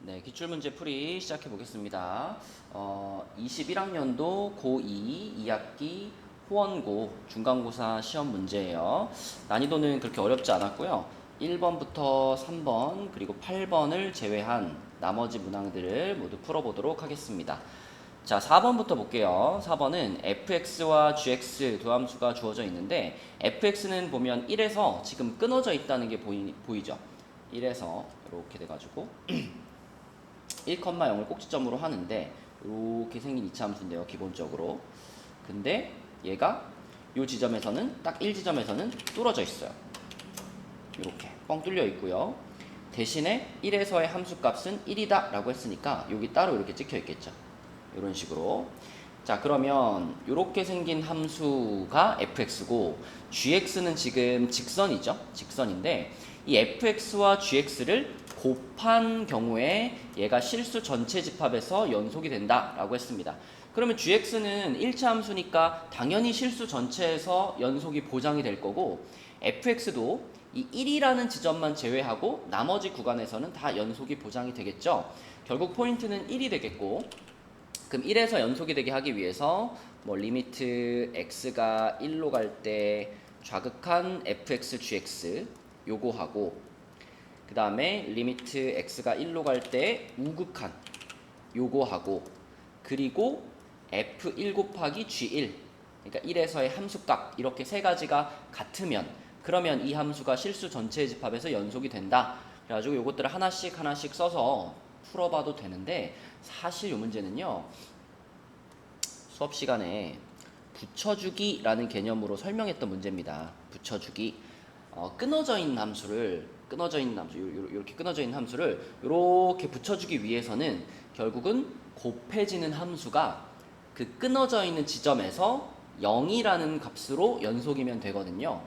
네, 기출문제 풀이 시작해 보겠습니다. 21학년도 고2 2학기 호원고 중간고사 시험 문제예요. 난이도는 그렇게 어렵지 않았고요. 1번부터 3번 그리고 8번을 제외한 나머지 문항들을 모두 풀어보도록 하겠습니다. 자, 4번부터 볼게요. 4번은 fx와 gx 두 함수가 주어져 있는데 fx는 보면 1에서 지금 끊어져 있다는 게 보이죠? 1에서 이렇게 돼가지고 1,0을 꼭지점으로 하는데 이렇게 생긴 이차함수인데요, 기본적으로. 근데 얘가 이 지점에서는 딱 1지점에서는 뚫어져 있어요. 이렇게 뻥 뚫려 있고요. 대신에 1에서의 함수값은 1이다 라고 했으니까 여기 따로 이렇게 찍혀 있겠죠. 이런 식으로. 자, 그러면 이렇게 생긴 함수가 fx고 gx는 지금 직선이죠. 직선인데 이 fx와 gx를 곱한 경우에 얘가 실수 전체 집합에서 연속이 된다라고 했습니다. 그러면 gx는 1차 함수니까 당연히 실수 전체에서 연속이 보장이 될 거고 fx도 이 1이라는 지점만 제외하고 나머지 구간에서는 다 연속이 보장이 되겠죠. 결국 포인트는 1이 되겠고, 그럼 1에서 연속이 되게 하기 위해서 뭐 리미트 x가 1로 갈 때 좌극한 fx gx 요거 하고, 그 다음에 리미트 x가 1로 갈 때 우극한 요거 하고, 그리고 f1 곱하기 g1, 그러니까 1에서의 함수값, 이렇게 세 가지가 같으면 그러면 이 함수가 실수 전체의 집합에서 연속이 된다. 그래가지고 요것들을 하나씩 써서 풀어봐도 되는데, 사실 이 문제는요, 수업 시간에 붙여주기라는 개념으로 설명했던 문제입니다. 붙여주기. 끊어져 있는 함수, 이렇게 끊어져 있는 함수를 이렇게 붙여주기 위해서는 결국은 곱해지는 함수가 그 끊어져 있는 지점에서 0이라는 값으로 연속이면 되거든요.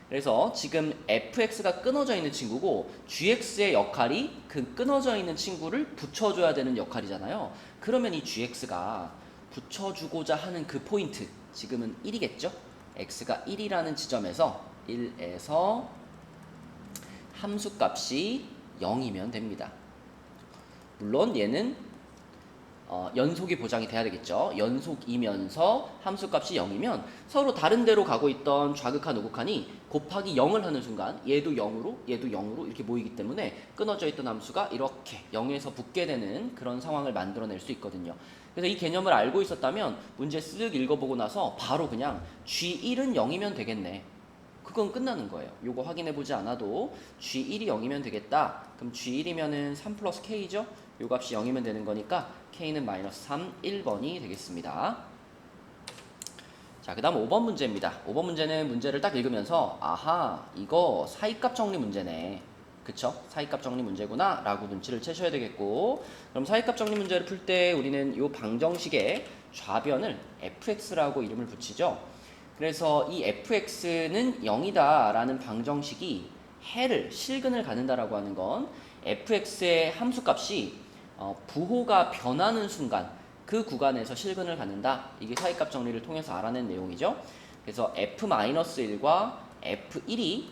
그래서 지금 fx가 끊어져 있는 친구고 gx의 역할이 그 끊어져 있는 친구를 붙여줘야 되는 역할이잖아요. 그러면 이 gx가 붙여주고자 하는 그 포인트, 지금은 1이겠죠? x가 1이라는 지점에서 1에서 함수값이 0이면 됩니다. 물론 얘는 연속이 보장이 돼야 되겠죠. 연속이면서 함수값이 0이면 서로 다른 데로 가고 있던 좌극한 우극한이 곱하기 0을 하는 순간 얘도 0으로 얘도 0으로 이렇게 모이기 때문에 끊어져 있던 함수가 이렇게 0에서 붙게 되는 그런 상황을 만들어낼 수 있거든요. 그래서 이 개념을 알고 있었다면 문제 쓱 읽어보고 나서 바로 그냥 G1은 0이면 되겠네, 그건 끝나는 거예요. 요거 확인해보지 않아도 G1이 0이면 되겠다. 그럼 G1이면은 3 플러스 K죠? 요 값이 0이면 되는 거니까 K는 마이너스 3, 1번이 되겠습니다. 자, 그 다음 5번 문제입니다. 5번 문제는 문제를 딱 읽으면서 아하, 이거 사이값 정리 문제네, 그쵸? 사이값 정리 문제구나 라고 눈치를 채셔야 되겠고, 그럼 사이값 정리 문제를 풀 때 우리는 요 방정식의 좌변을 fx라고 이름을 붙이죠. 그래서 이 fx는 0이다 라는 방정식이 해를, 실근을 갖는다라고 하는 건 fx의 함수값이 부호가 변하는 순간 그 구간에서 실근을 갖는다. 이게 사이값 정리를 통해서 알아낸 내용이죠. 그래서 f-1과 f1이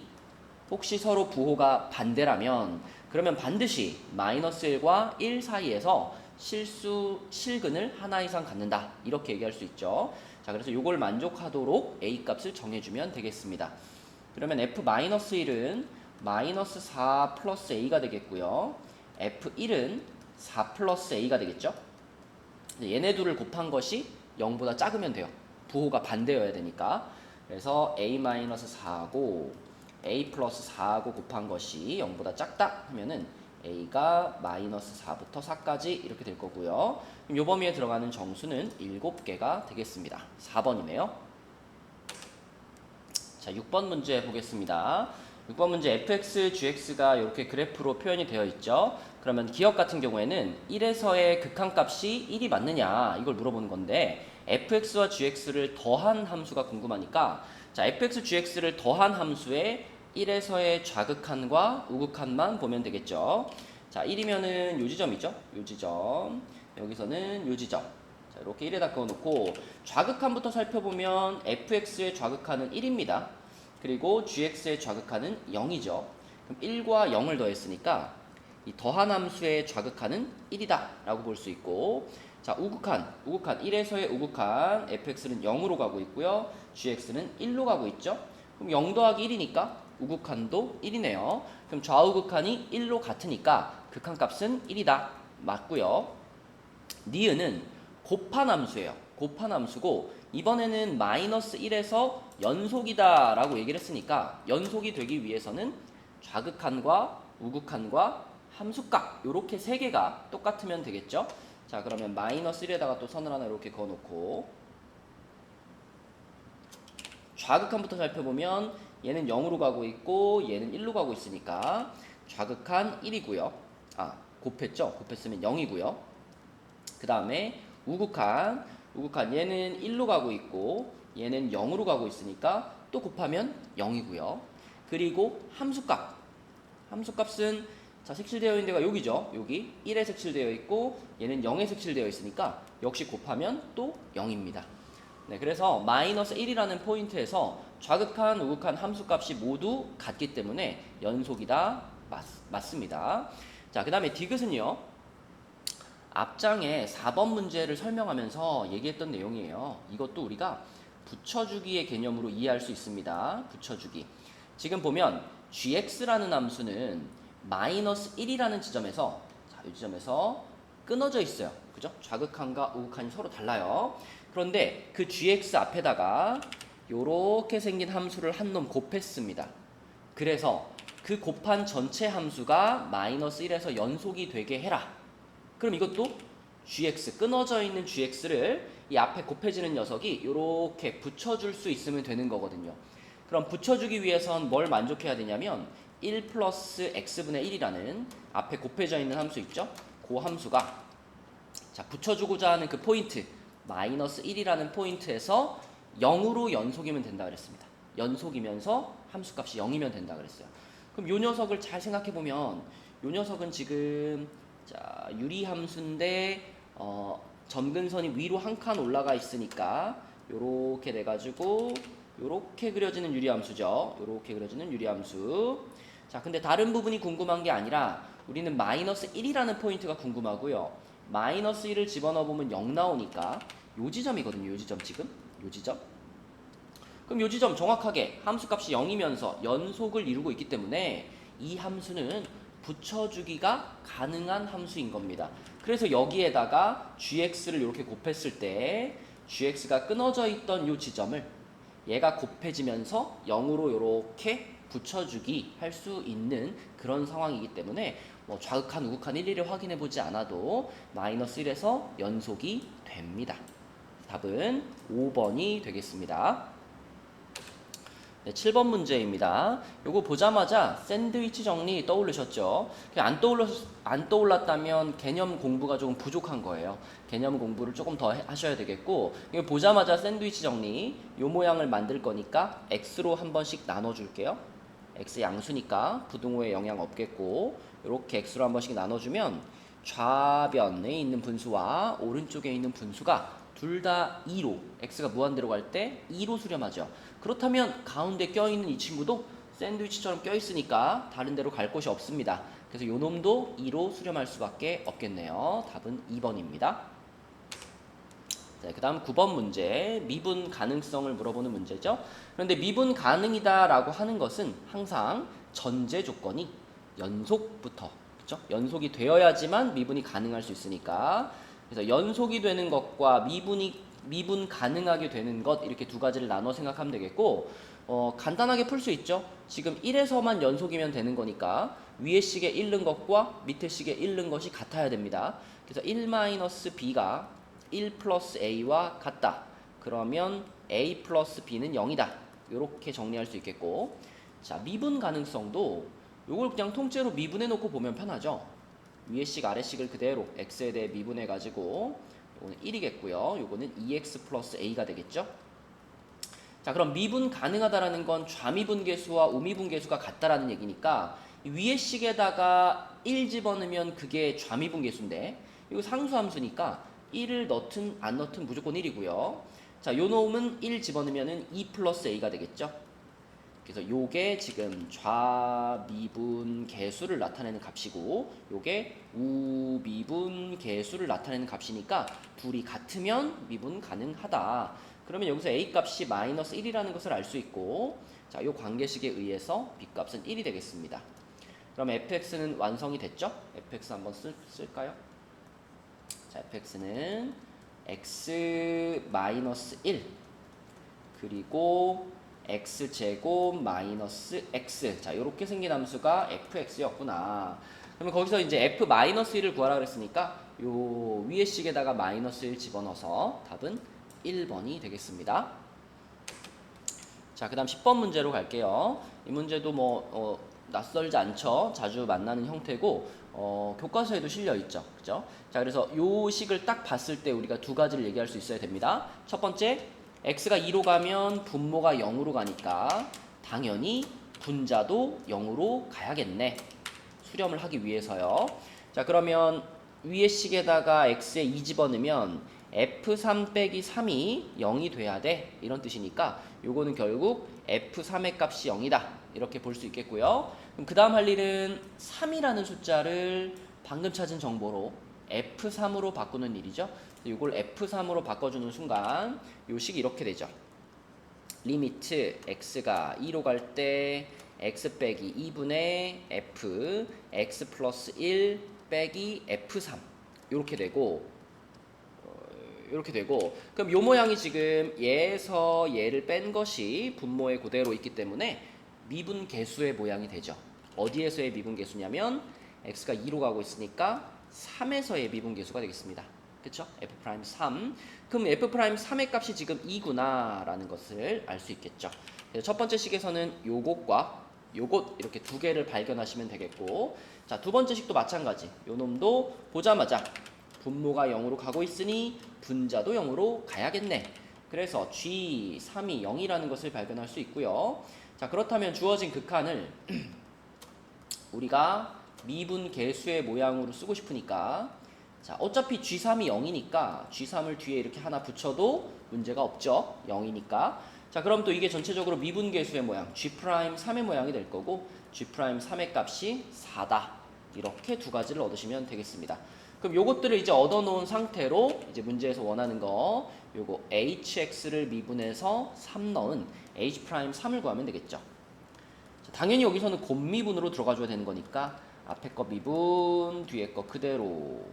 혹시 서로 부호가 반대라면 그러면 반드시 마이너스 1과 1 사이에서 실근을 하나 이상 갖는다, 이렇게 얘기할 수 있죠. 자, 그래서 이걸 만족하도록 a 값을 정해주면 되겠습니다. 그러면 f-1은 마이너스 4 플러스 a가 되겠고요. f1은 4 플러스 a가 되겠죠. 얘네 둘을 곱한 것이 0보다 작으면 돼요. 부호가 반대여야 되니까. 그래서 a-4하고 a 플러스 4하고 곱한 것이 0보다 작다 하면은 a가 마이너스 4부터 4까지 이렇게 될 거고요. 그럼 요 범위에 들어가는 정수는 7개가 되겠습니다. 4번이네요. 자, 6번 문제 보겠습니다. 6번 문제 fx, gx가 이렇게 그래프로 표현이 되어 있죠. 그러면 기억 같은 경우에는 1에서의 극한값이 1이 맞느냐 이걸 물어보는 건데, fx와 gx를 더한 함수가 궁금하니까, 자, fx, gx를 더한 함수에 1에서의 좌극한과 우극한만 보면 되겠죠. 자, 1이면은 요 지점이죠. 요 지점. 여기서는 요 지점. 자, 이렇게 1에다 그어놓고 좌극한부터 살펴보면 fx의 좌극한은 1입니다. 그리고 gx의 좌극한은 0이죠. 그럼 1과 0을 더했으니까 이 더한 함수의 좌극한은 1이다 라고 볼 수 있고, 자, 우극한 1에서의 우극한 fx는 0으로 가고 있고요. gx는 1로 가고 있죠. 그럼 0 더하기 1이니까 우극한도 1이네요. 그럼 좌우극한이 1로 같으니까 극한값은 1이다. 맞고요. 니은은 곱한 함수예요. 곱한 함수고 이번에는 마이너스 1에서 연속이다 라고 얘기를 했으니까 연속이 되기 위해서는 좌극한과 우극한과 함수값 요렇게 세 개가 똑같으면 되겠죠. 자, 그러면 마이너스 1에다가 또 선을 하나 이렇게 그어놓고 좌극한부터 살펴보면 얘는 0으로 가고 있고 얘는 1로 가고 있으니까 좌극한 1이고요. 아, 곱했죠? 곱했으면 0이고요. 그 다음에 우극한 얘는 1로 가고 있고 얘는 0으로 가고 있으니까 또 곱하면 0이고요. 그리고 함수값은 자, 색칠되어 있는 데가 여기죠. 여기 1에 색칠되어 있고 얘는 0에 색칠되어 있으니까 역시 곱하면 또 0입니다. 네, 그래서 마이너스 1이라는 포인트에서 좌극한, 우극한 함수값이 모두 같기 때문에 연속이다. 맞습니다. 자, 그 다음에 디귿은요. 앞장에 4번 문제를 설명하면서 얘기했던 내용이에요. 이것도 우리가 붙여주기의 개념으로 이해할 수 있습니다. 붙여주기. 지금 보면 gx라는 함수는 마이너스 1이라는 지점에서, 자, 이 지점에서 끊어져 있어요. 그죠? 좌극한과 우극한이 서로 달라요. 그런데 그 gx 앞에다가 요렇게 생긴 함수를 한 놈 곱했습니다. 그래서 그 곱한 전체 함수가 마이너스 1에서 연속이 되게 해라. 그럼 이것도 gx, 끊어져 있는 gx를 이 앞에 곱해지는 녀석이 이렇게 붙여줄 수 있으면 되는 거거든요. 그럼 붙여주기 위해선 뭘 만족해야 되냐면 1 플러스 x분의 1이라는 앞에 곱해져 있는 함수 있죠? 그 함수가 자, 붙여주고자 하는 그 포인트 마이너스 1이라는 포인트에서 0으로 연속이면 된다 그랬습니다. 연속이면서 함수값이 0이면 된다 그랬어요. 그럼 이 녀석을 잘 생각해보면 이 녀석은 지금 자, 유리함수인데 점근선이 위로 한 칸 올라가 있으니까 요렇게 돼가지고 요렇게 그려지는 유리함수죠. 요렇게 그려지는 유리함수. 자, 근데 다른 부분이 궁금한 게 아니라 우리는 마이너스 1이라는 포인트가 궁금하고요. 마이너스 1을 집어넣어 보면 0 나오니까 요 지점이거든요. 요 지점 지금. 요 지점. 그럼 요 지점 정확하게 함수값이 0이면서 연속을 이루고 있기 때문에 이 함수는 붙여주기가 가능한 함수인 겁니다. 그래서 여기에다가 gx를 이렇게 곱했을 때 gx가 끊어져 있던 이 지점을 얘가 곱해지면서 0으로 이렇게 붙여주기 할 수 있는 그런 상황이기 때문에 뭐 좌극한, 우극한 일일이 확인해 보지 않아도 마이너스 1에서 연속이 됩니다. 답은 5번이 되겠습니다. 네, 7번 문제입니다. 요거 보자마자 샌드위치 정리 떠올리셨죠? 안 떠올랐다면 개념 공부가 조금 부족한 거예요. 개념 공부를 조금 더 하셔야 되겠고, 이거 보자마자 샌드위치 정리, 요 모양을 만들 거니까 x로 한 번씩 나눠줄게요. x 양수니까 부등호에 영향 없겠고, 이렇게 x로 한 번씩 나눠주면 좌변에 있는 분수와 오른쪽에 있는 분수가 둘 다 2로, x가 무한대로 갈 때 2로 수렴하죠. 그렇다면 가운데 껴있는 이 친구도 샌드위치처럼 껴있으니까 다른 데로 갈 곳이 없습니다. 그래서 요 놈도 2로 수렴할 수밖에 없겠네요. 답은 2번입니다. 그 다음 9번 문제, 미분 가능성을 물어보는 문제죠. 그런데 미분 가능이다 라고 하는 것은 항상 전제 조건이 연속부터, 그렇죠? 연속이 되어야지만 미분이 가능할 수 있으니까, 그래서 연속이 되는 것과 미분 가능하게 되는 것, 이렇게 두 가지를 나눠 생각하면 되겠고, 간단하게 풀 수 있죠. 지금 1에서만 연속이면 되는 거니까 위에 식에 1 넣은 것과 밑에 식에 1 넣은 것이 같아야 됩니다. 그래서 1-b가 1 플러스 a와 같다. 그러면 a 플러스 b는 0이다. 이렇게 정리할 수 있겠고, 자, 미분 가능성도 이걸 그냥 통째로 미분해 놓고 보면 편하죠. 위에 식 아래 식을 그대로 x에 대해 미분해 가지고 요거는 1이겠고요. 요거는 2x 플러스 a가 되겠죠. 자, 그럼 미분 가능하다라는 건 좌미분계수와 우미분계수가 같다라는 얘기니까 위에 식에다가 1 집어넣으면 그게 좌미분계수인데 이거 상수함수니까 1을 넣든 안 넣든 무조건 1이고요. 자, 요 놈은 1 집어넣으면은 2 플러스 a가 되겠죠. 그래서 요게 지금 좌미분 계수를 나타내는 값이고 요게 우미분 계수를 나타내는 값이니까 둘이 같으면 미분 가능하다. 그러면 여기서 a 값이 마이너스 1이라는 것을 알 수 있고, 자, 요 관계식에 의해서 b 값은 1이 되겠습니다. 그럼 fx는 완성이 됐죠? fx 한번 쓸까요? 자, fx는 x 마이너스 1 그리고 x제곱 마이너스 x, 자, 요렇게 생긴 함수가 fx였구나. 그러면 거기서 이제 f 마이너스 1을 구하라 그랬으니까 요 위에 식에다가 마이너스 1 집어넣어서 답은 1번이 되겠습니다. 자, 그 다음 10번 문제로 갈게요. 이 문제도 낯설지 않죠? 자주 만나는 형태고, 교과서에도 실려 있죠. 그죠? 자, 그래서 요 식을 딱 봤을 때 우리가 두 가지를 얘기할 수 있어야 됩니다. 첫 번째, x가 2로 가면 분모가 0으로 가니까 당연히 분자도 0으로 가야겠네. 수렴을 하기 위해서요. 자, 그러면 위의 식에다가 x에 2 집어넣으면 f3 빼기 3이 0이 돼야 돼. 이런 뜻이니까 요거는 결국 f3의 값이 0이다. 이렇게 볼 수 있겠고요. 그럼 그 다음 할 일은 3이라는 숫자를 방금 찾은 정보로 f3으로 바꾸는 일이죠. 이걸 f3으로 바꿔주는 순간 요 식이 이렇게 되죠. 리미트 x가 2로 갈 때 x 빼기 2분의 f x 플러스 1 빼기 f3 이렇게 되고, 그럼 요 모양이 지금 얘에서 얘를 뺀 것이 분모에 그대로 있기 때문에 미분 계수의 모양이 되죠. 어디에서의 미분 계수냐면 x가 2로 가고 있으니까 3에서의 미분 계수가 되겠습니다. 그쵸? f'3. 그럼 f'3의 값이 지금 2구나 라는 것을 알 수 있겠죠. 그래서 첫 번째 식에서는 요것과 요것 이렇게 두 개를 발견하시면 되겠고, 자, 두 번째 식도 마찬가지. 요 놈도 보자마자 분모가 0으로 가고 있으니 분자도 0으로 가야겠네. 그래서 G3이 0이라는 것을 발견할 수 있고요. 자, 그렇다면 주어진 극한을 우리가 미분 계수의 모양으로 쓰고 싶으니까, 자, 어차피 G3이 0이니까 G3을 뒤에 이렇게 하나 붙여도 문제가 없죠. 0이니까. 자, 그럼 또 이게 전체적으로 미분 계수의 모양, G'3의 모양이 될 거고, G'3의 값이 4다. 이렇게 두 가지를 얻으시면 되겠습니다. 그럼 요것들을 이제 얻어놓은 상태로 이제 문제에서 원하는 거, 요거 hx를 미분해서 3 넣은 h'3을 구하면 되겠죠. 자, 당연히 여기서는 곱미분으로 들어가줘야 되는 거니까 앞에 거 미분, 뒤에 거 그대로,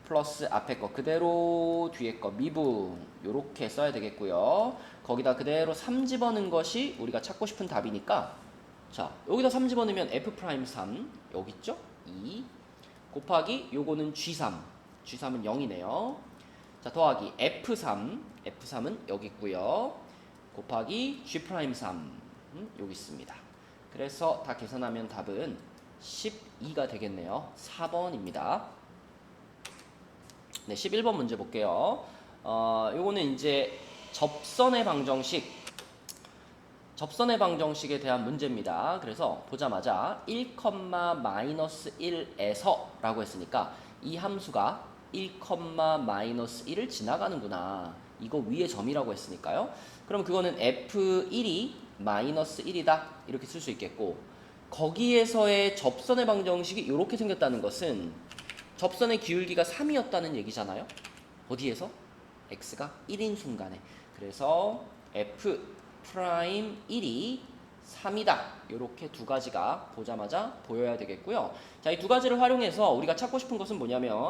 플러스 앞에 거 그대로, 뒤에 거 미분, 요렇게 써야 되겠고요. 거기다 그대로 3 집어넣은 것이 우리가 찾고 싶은 답이니까, 자, 여기다 3 집어넣으면 f'3 여기 있죠? 2 곱하기 요거는 G3, G3은 0이네요. 자, 더하기 F3은 여기 있고요. 곱하기 G'3 여기 있습니다. 그래서 다 계산하면 답은 12가 되겠네요. 4번입니다. 네, 11번 문제 볼게요. 요거는 이제 접선의 방정식에 대한 문제입니다. 그래서 보자마자 1,-1에서 라고 했으니까 이 함수가 1,-1을 지나가는구나. 이거 위에 점이라고 했으니까요. 그럼 그거는 f1이 -1이다. 이렇게 쓸 수 있겠고, 거기에서의 접선의 방정식이 이렇게 생겼다는 것은 접선의 기울기가 3이었다는 얘기잖아요. 어디에서? x가 1인 순간에. 그래서 f'1이 3이다. 이렇게 두 가지가 보자마자 보여야 되겠고요. 자, 이 두 가지를 활용해서 우리가 찾고 싶은 것은 뭐냐면,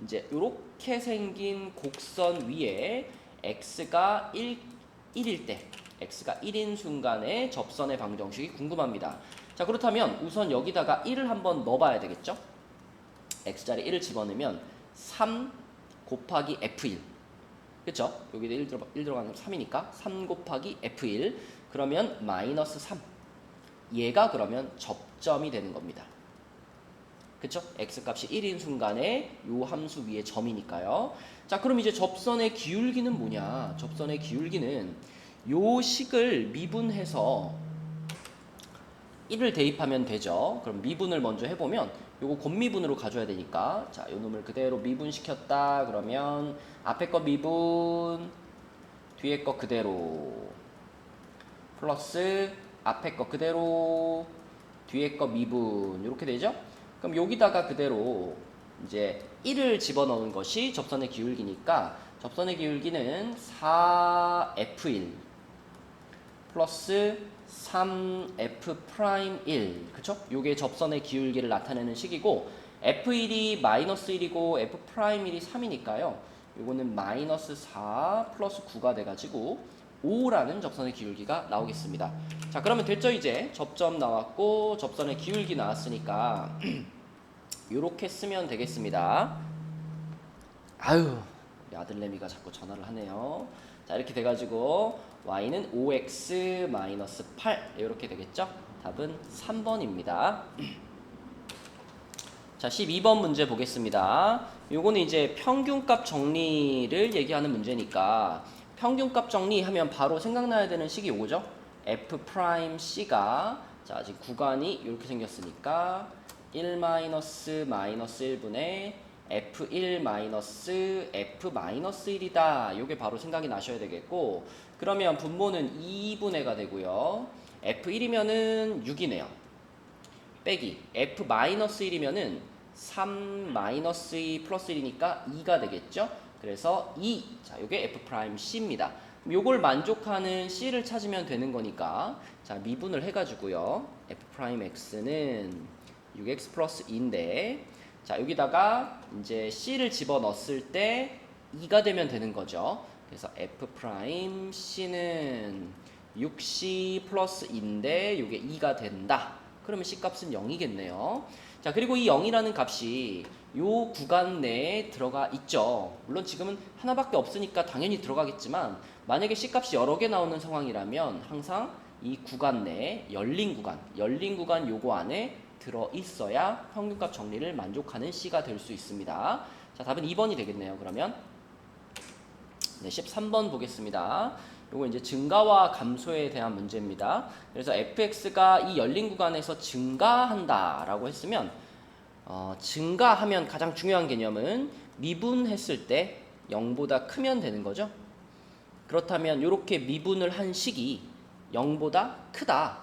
이제 이렇게 생긴 곡선 위에 x가 1일 때, x가 1인 순간의 접선의 방정식이 궁금합니다. 자, 그렇다면 우선 여기다가 1을 한번 넣어봐야 되겠죠? x자리 1을 집어넣으면 3 곱하기 f1, 그쵸? 여기다 1 들어가는 3이니까 3 곱하기 f1, 그러면 -3. 얘가 그러면 접점이 되는 겁니다. 그쵸? x값이 1인 순간에 요 함수 위에 점이니까요. 자, 그럼 이제 접선의 기울기는 뭐냐? 접선의 기울기는 요 식을 미분해서 1을 대입하면 되죠. 그럼 미분을 먼저 해보면 요거 곱미분으로 가져야 되니까, 자, 요 놈을 그대로 미분시켰다 그러면 앞에 거 미분, 뒤에 거 그대로, 플러스 앞에 거 그대로 뒤에 거 미분 이렇게 되죠? 그럼 여기다가 그대로 이제 1을 집어넣은 것이 접선의 기울기니까 접선의 기울기는 4F1 플러스 3F'1 그쵸? 요게 접선의 기울기를 나타내는 식이고 F1이 마이너스 1이고 F'1이 3이니까요 요거는 마이너스 4 플러스 9가 돼가지고 5라는 접선의 기울기가 나오겠습니다. 자 그러면 됐죠? 이제 접점 나왔고 접선의 기울기 나왔으니까 요렇게 쓰면 되겠습니다. 아유 우리 아들내미가 자꾸 전화를 하네요. 자 이렇게 돼가지고 y는 5x-8 이렇게 되겠죠? 답은 3번입니다. 자 12번 문제 보겠습니다. 요거는 이제 평균값 정리를 얘기하는 문제니까 평균값 정리하면 바로 생각나야 되는 식이 요거죠? f'c가 자 지금 구간이 이렇게 생겼으니까 1-1분의 f1-f-1이다. 요게 바로 생각이 나셔야 되겠고 그러면 분모는 2분의가 되고요. f1이면은 6이네요. 빼기 f-1이면은 3-2 플러스 1이니까 2가 되겠죠. 그래서 2. 자, 요게 f'C입니다. 요걸 만족하는 C를 찾으면 되는 거니까 자, 미분을 해가지고요. f'X는 6x 플러스 2인데 자, 여기다가 이제 C를 집어넣었을 때 2가 되면 되는 거죠. 그래서 f'C는 6C 플러스 2인데 요게 2가 된다. 그러면 C값은 0이겠네요. 자, 그리고 이 0이라는 값이 요 구간 내에 들어가 있죠. 물론 지금은 하나밖에 없으니까 당연히 들어가겠지만 만약에 C값이 여러 개 나오는 상황이라면 항상 이 구간 내에 열린 구간 요거 안에 들어 있어야 평균값 정리를 만족하는 C가 될 수 있습니다. 자, 답은 2번이 되겠네요. 그러면 네, 13번 보겠습니다. 요거 이제 증가와 감소에 대한 문제입니다. 그래서 fx가 이 열린 구간에서 증가한다라고 했으면 증가하면 가장 중요한 개념은 미분했을 때 0보다 크면 되는 거죠. 그렇다면 이렇게 미분을 한 식이 0보다 크다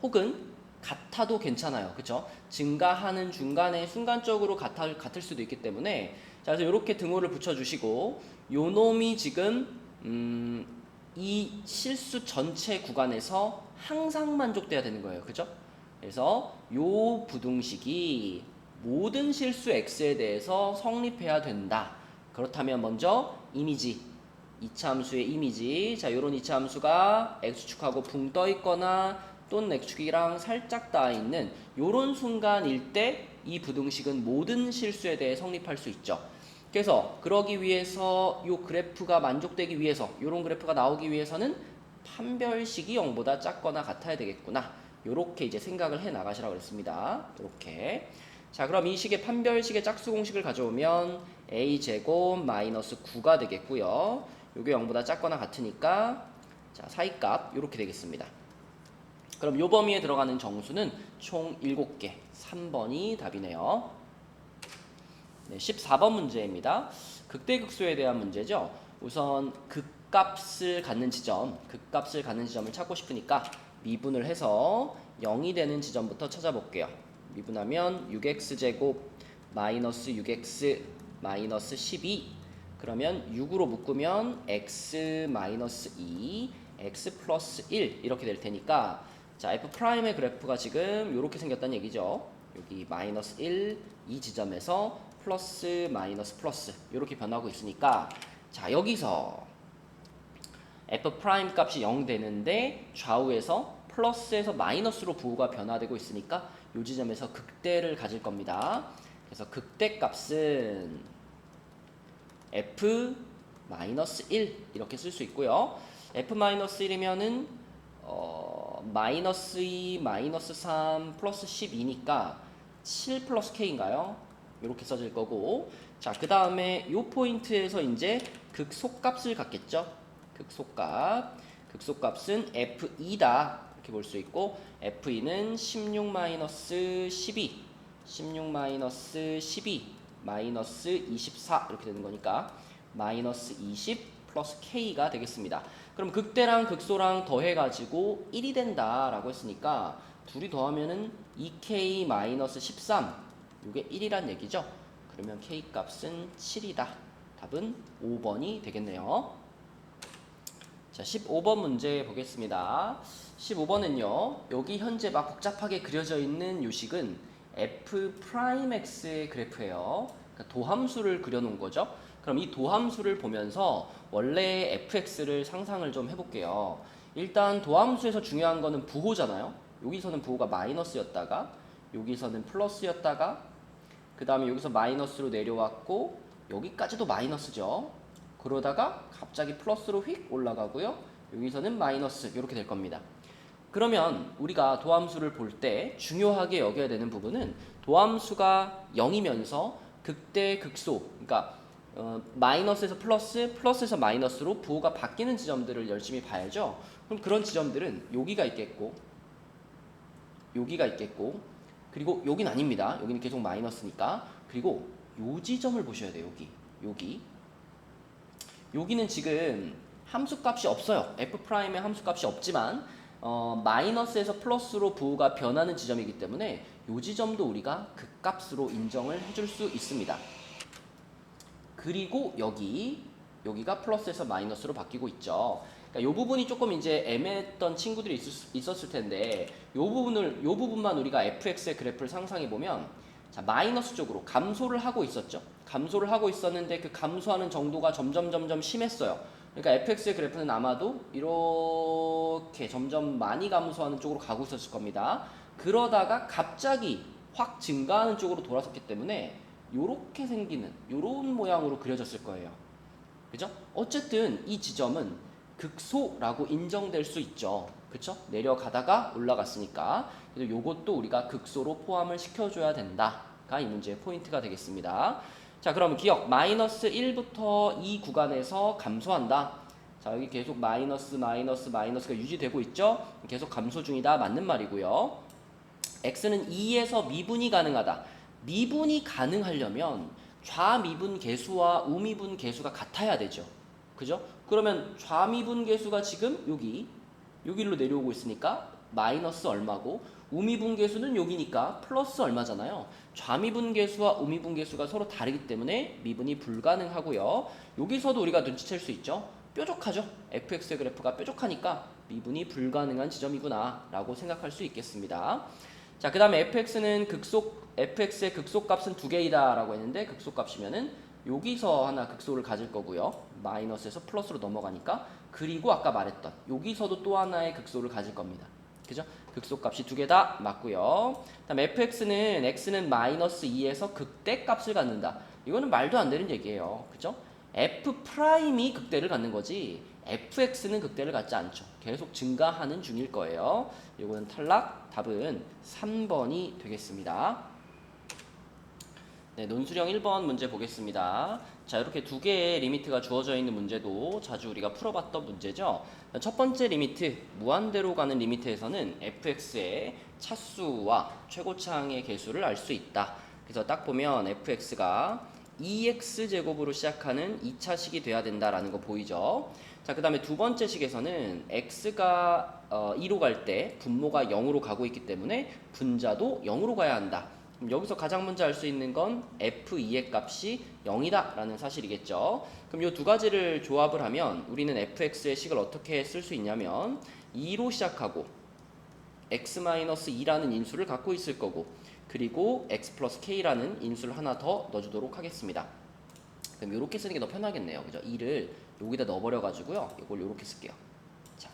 혹은 같아도 괜찮아요. 그쵸? 증가하는 중간에 순간적으로 같을 수도 있기 때문에 자, 그래서 이렇게 등호를 붙여주시고 요 놈이 지금 이 실수 전체 구간에서 항상 만족돼야 되는 거예요. 그죠? 그래서 요 부등식이 모든 실수 x에 대해서 성립해야 된다. 그렇다면 먼저 이미지, 이차함수의 이미지, 자 요런 이차함수가 x축하고 붕 떠 있거나 또는 x축이랑 살짝 닿아 있는 요런 순간일 때 이 부등식은 모든 실수에 대해 성립할 수 있죠. 그래서 그러기 위해서 요 그래프가 만족되기 위해서 요런 그래프가 나오기 위해서는 판별식이 0보다 작거나 같아야 되겠구나. 요렇게 이제 생각을 해 나가시라고 그랬습니다. 요렇게. 자, 그럼 이 식의 판별식의 짝수 공식을 가져오면 a제곱 마이너스 9가 되겠고요. 요게 0보다 작거나 같으니까 자, 사이값 요렇게 되겠습니다. 그럼 요 범위에 들어가는 정수는 총 7개. 3번이 답이네요. 네, 14번 문제입니다. 극대극소에 대한 문제죠. 우선 극값을 갖는 지점을 찾고 싶으니까 미분을 해서 0이 되는 지점부터 찾아볼게요. 미분하면 6x제곱 마이너스 6x 마이너스 12 그러면 6으로 묶으면 x 마이너스 2 x 플러스 1 이렇게 될 테니까 자 f'의 그래프가 지금 이렇게 생겼다는 얘기죠. 여기 마이너스 1 이 지점에서 플러스 마이너스 플러스 이렇게 변하고 있으니까 자 여기서 f' 값이 0 되는데 좌우에서 플러스에서 마이너스로 부호가 변화되고 있으니까 이 지점에서 극대를 가질 겁니다. 그래서 극대 값은 f-1 이렇게 쓸 수 있고요. f-1이면은 마이너스 2, 마이너스 3, 플러스 12니까 7 플러스 k인가요? 이렇게 써질 거고 자 그 다음에 이 포인트에서 이제 극소값을 갖겠죠. 극소값은 f2다 이렇게 볼 수 있고 f2는 16 마이너스 12 마이너스 24 이렇게 되는 거니까 마이너스 20 플러스 k가 되겠습니다. 그럼 극대랑 극소랑 더해가지고 1이 된다라고 했으니까 둘이 더하면은 2k 마이너스 13 이게 1이란 얘기죠. 그러면 k 값은 7이다. 답은 5번이 되겠네요. 자, 15번 문제 보겠습니다. 15번은요. 여기 현재 막 복잡하게 그려져 있는 요식은 f 프라임 x의 그래프예요. 그러니까 도함수를 그려놓은 거죠. 그럼 이 도함수를 보면서 원래 fx를 상상을 좀 해볼게요. 일단 도함수에서 중요한 거는 부호잖아요. 여기서는 부호가 마이너스였다가 여기서는 플러스였다가 그 다음에 여기서 마이너스로 내려왔고 여기까지도 마이너스죠. 그러다가 갑자기 플러스로 휙 올라가고요. 여기서는 마이너스 이렇게 될 겁니다. 그러면 우리가 도함수를 볼 때 중요하게 여겨야 되는 부분은 도함수가 0이면서 극대 극소 그러니까 마이너스에서 플러스, 플러스에서 마이너스로 부호가 바뀌는 지점들을 열심히 봐야죠. 그럼 그런 지점들은 여기가 있겠고 여기가 있겠고 그리고 여긴 아닙니다. 여기는 계속 마이너스니까. 그리고 요 지점을 보셔야 돼요. 여기는 지금 함수값이 없어요. f'의 함수값이 없지만 마이너스에서 플러스로 부호가 변하는 지점이기 때문에 이 지점도 우리가 극값으로 인정을 해줄 수 있습니다. 그리고 여기가 플러스에서 마이너스로 바뀌고 있죠. 그러니까 이 부분이 조금 이제 애매했던 친구들이 있었을 텐데 이 부분만 우리가 fx의 그래프를 상상해 보면 자, 마이너스 쪽으로 감소를 하고 있었죠. 감소를 하고 있었는데 그 감소하는 정도가 점점 심했어요. 그러니까 fx의 그래프는 아마도 이렇게 점점 많이 감소하는 쪽으로 가고 있었을 겁니다. 그러다가 갑자기 확 증가하는 쪽으로 돌아섰기 때문에 요렇게 생기는 요런 모양으로 그려졌을 거예요. 그죠? 어쨌든 이 지점은 극소라고 인정될 수 있죠. 그쵸? 내려가다가 올라갔으니까. 그래서 요것도 우리가 극소로 포함을 시켜줘야 된다가 이 문제의 포인트가 되겠습니다. 자, 그럼 기억 마이너스 1부터 2 구간에서 감소한다. 자, 여기 계속 마이너스가 유지되고 있죠? 계속 감소 중이다. 맞는 말이고요. x는 2에서 미분이 가능하다. 미분이 가능하려면 좌미분 계수와 우미분 계수가 같아야 되죠. 그죠? 그러면 좌미분 계수가 지금 여기로 내려오고 있으니까 마이너스 얼마고 우미분 계수는 여기니까 플러스 얼마잖아요. 좌미분 계수와 우미분 계수가 서로 다르기 때문에 미분이 불가능하고요. 여기서도 우리가 눈치챌 수 있죠. 뾰족하죠. fx의 그래프가 뾰족하니까 미분이 불가능한 지점이구나 라고 생각할 수 있겠습니다. 자, 그 다음에 fx의 극소값은 2개이다 라고 했는데 극소값이면은 여기서 하나 극소를 가질 거고요. 마이너스에서 플러스로 넘어가니까 그리고 아까 말했던 여기서도 또 하나의 극소를 가질 겁니다. 그죠? 극소값이 2개다 맞고요. 다음 x는 마이너스 2에서 극대값을 갖는다. 이거는 말도 안 되는 얘기예요. 그죠? f'이 극대를 갖는 거지 fx는 극대를 갖지 않죠. 계속 증가하는 중일 거예요. 이거는 탈락. 답은 3번이 되겠습니다. 네, 논술형 1번 문제 보겠습니다. 자, 이렇게 두 개의 리미트가 주어져 있는 문제도 자주 우리가 풀어봤던 문제죠. 첫 번째 리미트, 무한대로 가는 리미트에서는 fx의 차수와 최고차항의 개수를 알 수 있다. 그래서 딱 보면 fx가 2x제곱으로 시작하는 2차식이 돼야 된다라는 거 보이죠. 자, 그 다음에 두 번째 식에서는 x가 2로 갈 때 분모가 0으로 가고 있기 때문에 분자도 0으로 가야 한다. 여기서 가장 먼저 알 수 있는 건 f2의 값이 0이다 라는 사실이겠죠. 그럼 이 두 가지를 조합을 하면 우리는 fx의 식을 어떻게 쓸 수 있냐면 2로 시작하고 x-2라는 인수를 갖고 있을 거고 그리고 x 플러스 k라는 인수를 하나 더 넣어주도록 하겠습니다. 그럼 이렇게 쓰는 게 더 편하겠네요. 그죠? 2를 여기다 넣어버려가지고요. 이걸 이렇게 쓸게요. 자,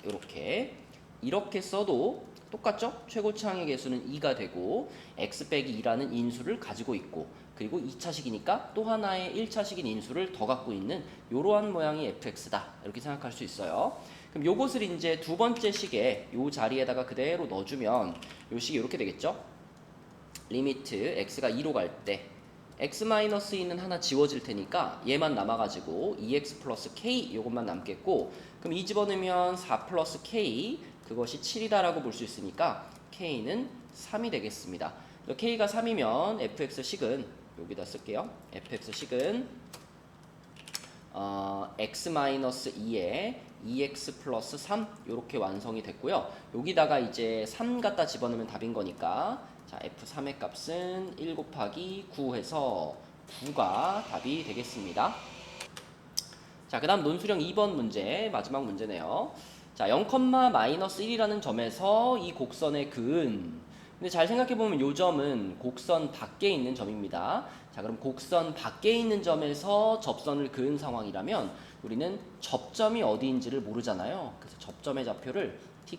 이렇게 써도 똑같죠? 최고차항의 개수는 2가 되고 x 빼기 2라는 인수를 가지고 있고 그리고 2차식이니까 또 하나의 1차식인 인수를 더 갖고 있는 이러한 모양이 fx다 이렇게 생각할 수 있어요. 그럼 요것을 이제 두 번째 식에 요 자리에다가 그대로 넣어주면 요 식이 이렇게 되겠죠? 리미트 x가 2로 갈 때 x-2는 하나 지워질 테니까 얘만 남아가지고 2x 플러스 k 이것만 남겠고 그럼 이 집어넣으면 4 플러스 k 그것이 7이다라고 볼 수 있으니까 k는 3이 되겠습니다. k가 3이면 fx식은 여기다 쓸게요. fx식은 x-2에 2x 플러스 3 이렇게 완성이 됐고요. 여기다가 이제 3 갖다 집어넣으면 답인 거니까 자 f3의 값은 1 곱하기 9 해서 9가 답이 되겠습니다. 자, 그 다음 논술형 2번 문제, 마지막 문제네요. 자, 0,-1이라는 점에서 이 곡선의 근은, 근데 잘 생각해보면 이 점은 곡선 밖에 있는 점입니다. 자, 그럼 곡선 밖에 있는 점에서 접선을 그은 상황이라면 우리는 접점이 어디인지를 모르잖아요. 그래서 접점의 좌표를 t,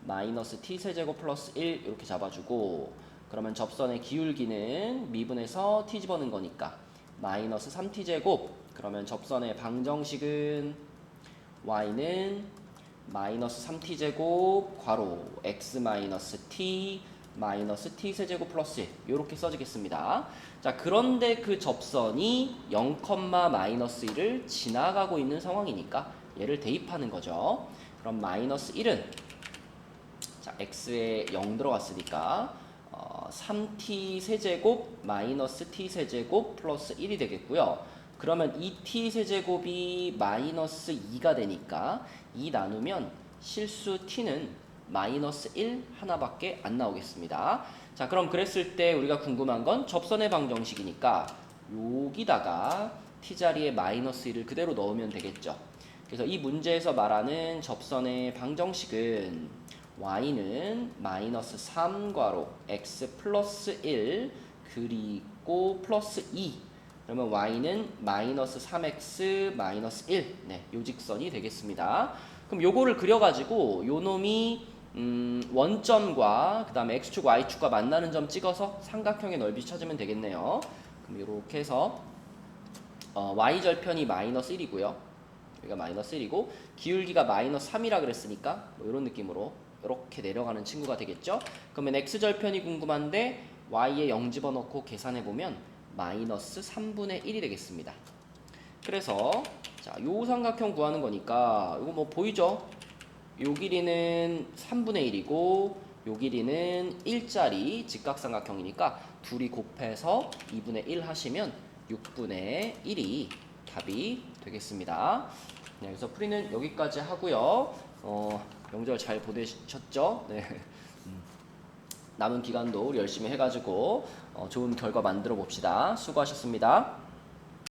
마이너스 t 세제곱 플러스 1 이렇게 잡아주고, 그러면 접선의 기울기는 미분해서 t 집어넣은 거니까 마이너스 3t 제곱, 그러면 접선의 방정식은 y는 마이너스 3t 제곱 괄호 x 마이너스 t 마이너스 t 세제곱 플러스 1 이렇게 써지겠습니다. 자, 그런데 그 접선이 0,-1을 지나가고 있는 상황이니까 얘를 대입하는 거죠. 그럼 마이너스 1은 자, x에 0 들어갔으니까 3t 세제곱 마이너스 t 세제곱 플러스 1이 되겠고요. 그러면 2t 세제곱이 마이너스 2가 되니까 2 나누면 실수 t는 마이너스 1 하나밖에 안 나오겠습니다. 자, 그럼 그랬을 때 우리가 궁금한 건 접선의 방정식이니까 여기다가 t 자리에 마이너스 1을 그대로 넣으면 되겠죠. 그래서 이 문제에서 말하는 접선의 방정식은 y는 마이너스 3 괄호 x 플러스 1 그리고 플러스 2, 그러면 y는 마이너스 3x 마이너스 1, 네, 요 직선이 되겠습니다. 그럼 요거를 그려가지고 요 놈이 원점과 그 다음에 x축 y축과 만나는 점 찍어서 삼각형의 넓이 찾으면 되겠네요. 그럼 이렇게 해서 y절편이 마이너스 1이고요 여기가 마이너스 1이고 기울기가 마이너스 3이라 그랬으니까 뭐 이런 느낌으로 이렇게 내려가는 친구가 되겠죠. 그러면 x절편이 궁금한데 y에 0 집어넣고 계산해보면 마이너스 3분의 1이 되겠습니다. 그래서 자, 요 삼각형 구하는 거니까 이거 뭐 보이죠? 요 길이는 3분의 1이고 요 길이는 1짜리 직각삼각형이니까 둘이 곱해서 2분의 1 하시면 6분의 1이 답이 되겠습니다. 네, 그래서 풀이는 여기까지 하고요. 명절 잘 보내셨죠? 네. 남은 기간도 우리 열심히 해가지고 좋은 결과 만들어 봅시다. 수고하셨습니다.